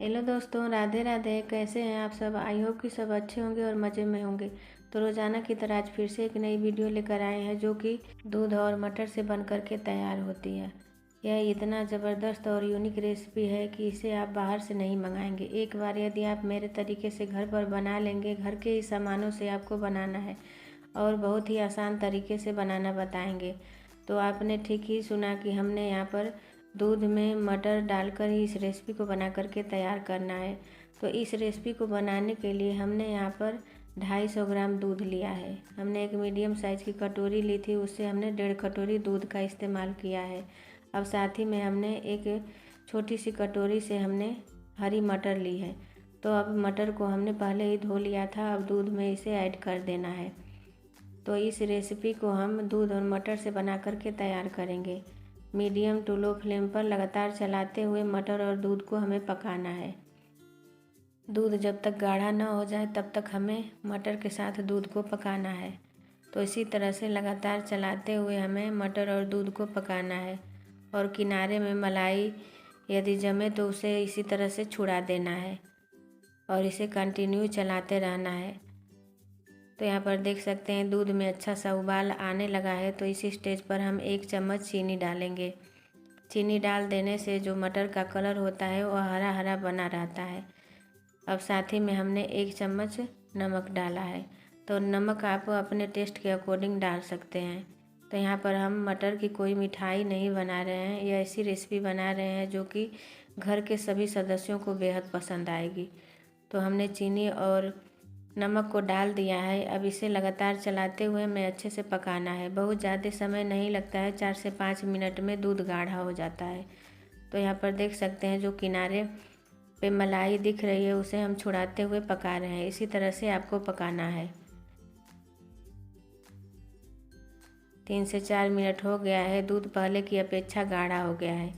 Hello दोस्तों, राधे राधे। कैसे हैं आप सब? आई होप कि सब अच्छे होंगे और मज़े में होंगे। तो रोज़ाना की तरह आज फिर से एक नई वीडियो लेकर आए हैं जो कि दूध और मटर से बन कर के तैयार होती है। यह इतना ज़बरदस्त और यूनिक रेसिपी है कि इसे आप बाहर से नहीं मंगाएंगे। एक बार यदि आप मेरे तरीके से घर पर बना लेंगे, घर के ही सामानों से आपको बनाना है और बहुत ही आसान तरीके से बनाना बताएंगे। तो आपने ठीक ही सुना कि हमने यहाँ पर दूध में मटर डालकर ही इस रेसिपी को बना करके तैयार करना है। तो इस रेसिपी को बनाने के लिए हमने यहाँ पर 250 ग्राम दूध लिया है। हमने एक मीडियम साइज़ की कटोरी ली थी, उससे हमने 1.5 कटोरी दूध का इस्तेमाल किया है। अब साथ ही में हमने एक छोटी सी कटोरी से हमने हरी मटर ली है। तो अब मटर को हमने पहले ही धो लिया था, अब दूध में इसे ऐड कर देना है। तो इस रेसिपी को हम दूध और मटर से बना करके तैयार करेंगे। मीडियम टू लो फ्लेम पर लगातार चलाते हुए मटर और दूध को हमें पकाना है। दूध जब तक गाढ़ा ना हो जाए तब तक हमें मटर के साथ दूध को पकाना है। तो इसी तरह से लगातार चलाते हुए हमें मटर और दूध को पकाना है और किनारे में मलाई यदि जमे तो उसे इसी तरह से छुड़ा देना है और इसे कंटिन्यू चलाते रहना है। तो यहाँ पर देख सकते हैं दूध में अच्छा सा उबाल आने लगा है। तो इसी स्टेज पर हम 1 चम्मच चीनी डालेंगे। चीनी डाल देने से जो मटर का कलर होता है वह हरा हरा बना रहता है। अब साथ ही में हमने 1 चम्मच नमक डाला है। तो नमक आप अपने टेस्ट के अकॉर्डिंग डाल सकते हैं। तो यहाँ पर हम मटर की कोई मिठाई नहीं बना रहे हैं, यह ऐसी रेसिपी बना रहे हैं जो कि घर के सभी सदस्यों को बेहद पसंद आएगी। तो हमने चीनी और नमक को डाल दिया है। अब इसे लगातार चलाते हुए हमें अच्छे से पकाना है। बहुत ज़्यादा समय नहीं लगता है, 4 से 5 मिनट में दूध गाढ़ा हो जाता है। तो यहाँ पर देख सकते हैं जो किनारे पे मलाई दिख रही है उसे हम छुड़ाते हुए पका रहे हैं। इसी तरह से आपको पकाना है। 3 से 4 मिनट हो गया है, दूध पहले की अपेक्षा गाढ़ा हो गया है।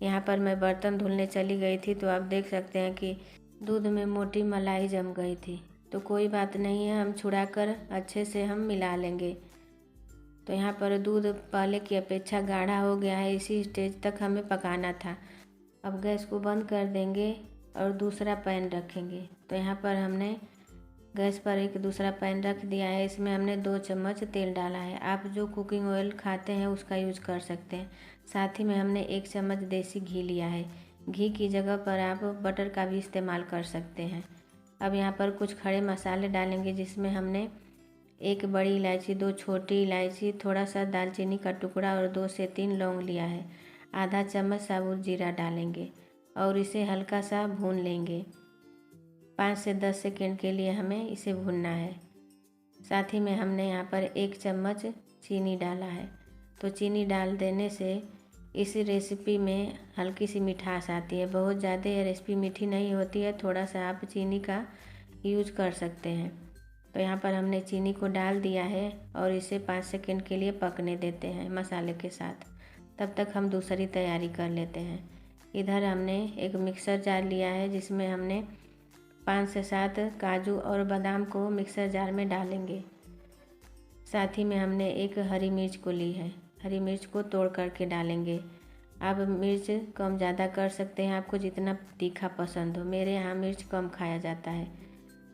यहाँ पर मैं बर्तन धुलने चली गई थी तो आप देख सकते हैं कि दूध में मोटी मलाई जम गई थी। तो कोई बात नहीं है, हम छुड़ाकर अच्छे से हम मिला लेंगे। तो यहाँ पर दूध पहले की अपेक्षा गाढ़ा हो गया है, इसी स्टेज तक हमें पकाना था। अब गैस को बंद कर देंगे और दूसरा पैन रखेंगे। तो यहाँ पर हमने गैस पर एक दूसरा पैन रख दिया है। इसमें हमने 2 चम्मच तेल डाला है। आप जो कुकिंग ऑयल खाते हैं उसका यूज कर सकते हैं। साथ ही में हमने 1 चम्मच देसी घी लिया है। घी की जगह पर आप बटर का भी इस्तेमाल कर सकते हैं। अब यहाँ पर कुछ खड़े मसाले डालेंगे, जिसमें हमने 1 बड़ी इलायची, 2 छोटी इलायची, थोड़ा सा दालचीनी का टुकड़ा और 2 से 3 लौंग लिया है। आधा चम्मच साबुत जीरा डालेंगे और इसे हल्का सा भून लेंगे। 5 से 10 सेकेंड के लिए हमें इसे भूनना है। साथ ही में हमने यहाँ पर 1 चम्मच चीनी डाला है। तो चीनी डाल देने से इस रेसिपी में हल्की सी मिठास आती है। बहुत ज़्यादा ये रेसिपी मीठी नहीं होती है, थोड़ा सा आप चीनी का यूज कर सकते हैं। तो यहाँ पर हमने चीनी को डाल दिया है और इसे 5 सेकेंड के लिए पकने देते हैं मसाले के साथ। तब तक हम दूसरी तैयारी कर लेते हैं। इधर हमने एक मिक्सर जार लिया है, जिसमें हमने 5 से 7 काजू और बादाम को मिक्सर जार में डालेंगे। साथ ही में हमने एक हरी मिर्च को ली है, हरी मिर्च को तोड़ करके डालेंगे। आप मिर्च कम ज़्यादा कर सकते हैं, आपको जितना तीखा पसंद हो। मेरे यहाँ मिर्च कम खाया जाता है।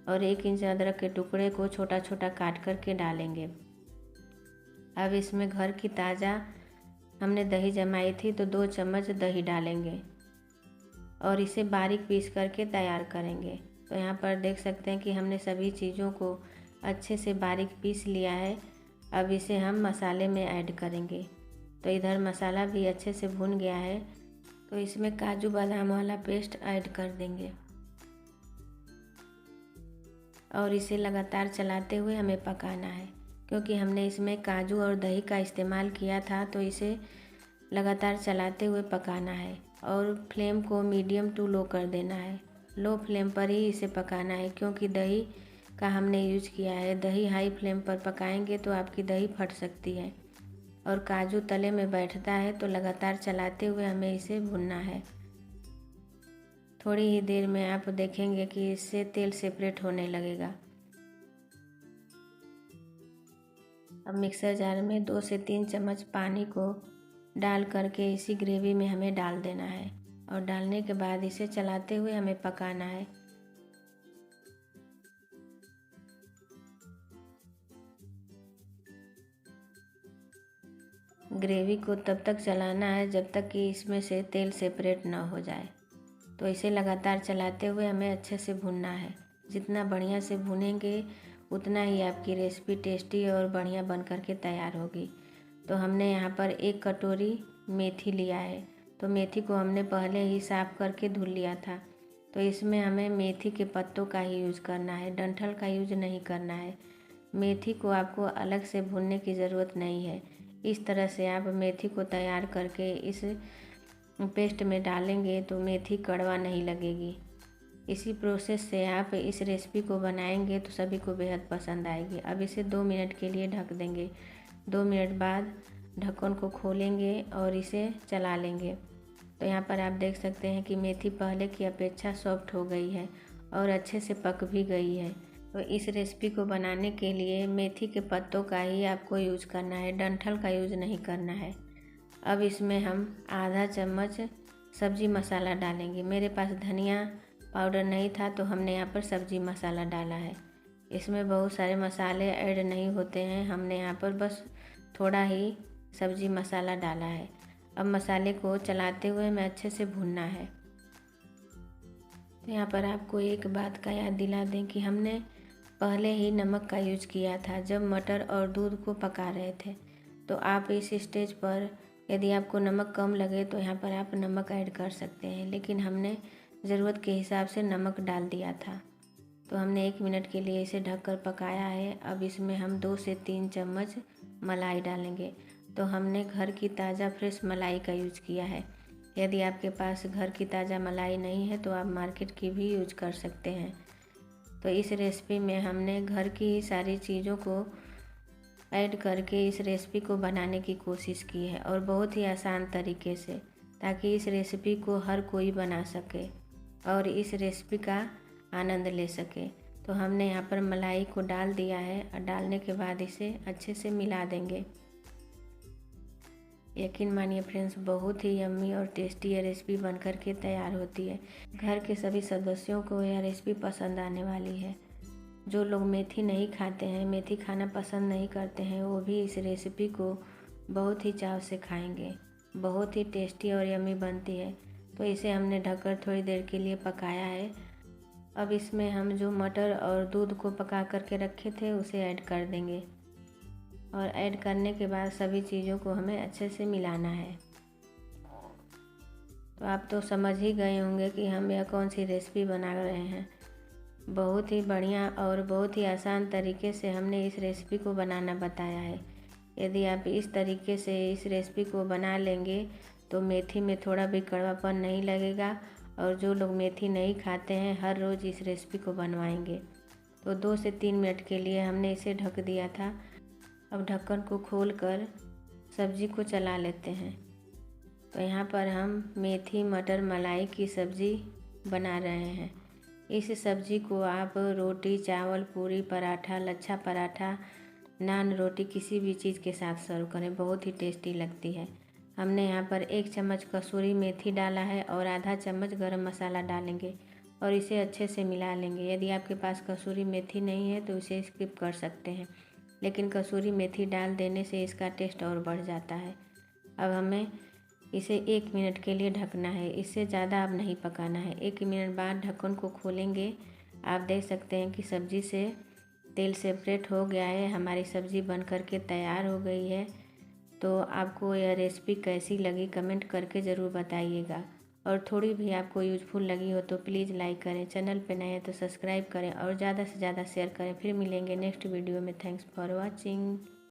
और 1 इंच अदरक के टुकड़े को छोटा छोटा काट करके डालेंगे। अब इसमें घर की ताज़ा हमने दही जमाई थी, तो 2 चम्मच दही डालेंगे और इसे बारीक पीस करके तैयार करेंगे। तो यहाँ पर देख सकते हैं कि हमने सभी चीज़ों को अच्छे से बारीक पीस लिया है। अब इसे हम मसाले में ऐड करेंगे। तो इधर मसाला भी अच्छे से भुन गया है, तो इसमें काजू बादाम वाला पेस्ट ऐड कर देंगे और इसे लगातार चलाते हुए हमें पकाना है। क्योंकि हमने इसमें काजू और दही का इस्तेमाल किया था, तो इसे लगातार चलाते हुए पकाना है और फ्लेम को मीडियम टू लो कर देना है। लो फ्लेम पर ही इसे पकाना है, क्योंकि दही का हमने यूज किया है। दही हाई फ्लेम पर पकाएंगे तो आपकी दही फट सकती है और काजू तले में बैठता है। तो लगातार चलाते हुए हमें इसे भूनना है। थोड़ी ही देर में आप देखेंगे कि इससे तेल सेपरेट होने लगेगा। अब मिक्सर जार में 2 से 3 चम्मच पानी को डाल करके इसी ग्रेवी में हमें डाल देना है। और डालने के बाद इसे चलाते हुए हमें पकाना है। ग्रेवी को तब तक चलाना है जब तक कि इसमें से तेल सेपरेट ना हो जाए। तो इसे लगातार चलाते हुए हमें अच्छे से भूनना है। जितना बढ़िया से भूनेंगे उतना ही आपकी रेसिपी टेस्टी और बढ़िया बन कर के तैयार होगी। तो हमने यहाँ पर 1 कटोरी मेथी लिया है। तो मेथी को हमने पहले ही साफ़ करके धुल लिया था। तो इसमें हमें मेथी के पत्तों का ही यूज़ करना है, डंठल का यूज़ नहीं करना है। मेथी को आपको अलग से भूनने की ज़रूरत नहीं है। इस तरह से आप मेथी को तैयार करके इस पेस्ट में डालेंगे तो मेथी कड़वा नहीं लगेगी। इसी प्रोसेस से आप इस रेसिपी को बनाएंगे तो सभी को बेहद पसंद आएगी। अब इसे 2 मिनट के लिए ढक देंगे। 2 मिनट बाद ढक्कन को खोलेंगे और इसे चला लेंगे। तो यहाँ पर आप देख सकते हैं कि मेथी पहले की अपेक्षा सॉफ्ट हो गई है और अच्छे से पक भी गई है। तो इस रेसिपी को बनाने के लिए मेथी के पत्तों का ही आपको यूज़ करना है, डंठल का यूज़ नहीं करना है। अब इसमें हम आधा चम्मच सब्ज़ी मसाला डालेंगे। मेरे पास धनिया पाउडर नहीं था तो हमने यहाँ पर सब्ज़ी मसाला डाला है। इसमें बहुत सारे मसाले ऐड नहीं होते हैं, हमने यहाँ पर बस थोड़ा ही सब्ज़ी मसाला डाला है। अब मसाले को चलाते हुए हमें अच्छे से भूनना है। तो यहाँ पर आपको एक बात का याद दिला दें कि हमने पहले ही नमक का यूज़ किया था जब मटर और दूध को पका रहे थे। तो आप इस स्टेज पर यदि आपको नमक कम लगे तो यहाँ पर आप नमक ऐड कर सकते हैं, लेकिन हमने ज़रूरत के हिसाब से नमक डाल दिया था। तो हमने 1 मिनट के लिए इसे ढककर पकाया है। अब इसमें हम 2 से 3 चम्मच मलाई डालेंगे। तो हमने घर की ताज़ा फ्रेश मलाई का यूज़ किया है। यदि आपके पास घर की ताज़ा मलाई नहीं है तो आप मार्केट की भी यूज़ कर सकते हैं। तो इस रेसिपी में हमने घर की ही सारी चीज़ों को ऐड करके इस रेसिपी को बनाने की कोशिश की है और बहुत ही आसान तरीके से, ताकि इस रेसिपी को हर कोई बना सके और इस रेसिपी का आनंद ले सके। तो हमने यहाँ पर मलाई को डाल दिया है और डालने के बाद इसे अच्छे से मिला देंगे। यकीन मानिए फ्रेंड्स, बहुत ही यम्मी और टेस्टी ये रेसिपी बन कर के तैयार होती है। घर के सभी सदस्यों को यह रेसिपी पसंद आने वाली है। जो लोग मेथी नहीं खाते हैं, मेथी खाना पसंद नहीं करते हैं, वो भी इस रेसिपी को बहुत ही चाव से खाएंगे। बहुत ही टेस्टी और यम्मी बनती है। तो इसे हमने ढककर थोड़ी देर के लिए पकाया है। अब इसमें हम जो मटर और दूध को पका करके रखे थे उसे ऐड कर देंगे और ऐड करने के बाद सभी चीज़ों को हमें अच्छे से मिलाना है। तो आप तो समझ ही गए होंगे कि हम यह कौन सी रेसिपी बना रहे हैं। बहुत ही बढ़िया और बहुत ही आसान तरीके से हमने इस रेसिपी को बनाना बताया है। यदि आप इस तरीके से इस रेसिपी को बना लेंगे तो मेथी में थोड़ा भी कड़वापन नहीं लगेगा और जो लोग मेथी नहीं खाते हैं हर रोज़ इस रेसिपी को बनवाएंगे। तो 2 से 3 मिनट के लिए हमने इसे ढक दिया था। अब ढक्कन को खोलकर सब्ज़ी को चला लेते हैं। तो यहाँ पर हम मेथी मटर मलाई की सब्ज़ी बना रहे हैं। इस सब्ज़ी को आप रोटी, चावल, पूरी, पराठा, लच्छा पराठा, नान, रोटी किसी भी चीज़ के साथ सर्व करें, बहुत ही टेस्टी लगती है। हमने यहाँ पर 1 चम्मच कसूरी मेथी डाला है और आधा चम्मच गरम मसाला डालेंगे और इसे अच्छे से मिला लेंगे। यदि आपके पास कसूरी मेथी नहीं है तो इसे स्किप कर सकते हैं, लेकिन कसूरी मेथी डाल देने से इसका टेस्ट और बढ़ जाता है। अब हमें इसे 1 मिनट के लिए ढकना है, इससे ज़्यादा अब नहीं पकाना है। 1 मिनट बाद ढक्कन को खोलेंगे। आप देख सकते हैं कि सब्ज़ी से तेल सेपरेट हो गया है, हमारी सब्ज़ी बन कर के तैयार हो गई है। तो आपको यह रेसिपी कैसी लगी कमेंट करके ज़रूर बताइएगा और थोड़ी भी आपको यूज़फुल लगी हो तो प्लीज़ लाइक करें, चैनल पे नए हैं तो सब्सक्राइब करें और ज़्यादा से ज़्यादा शेयर करें। फिर मिलेंगे नेक्स्ट वीडियो में। Thanks for watching.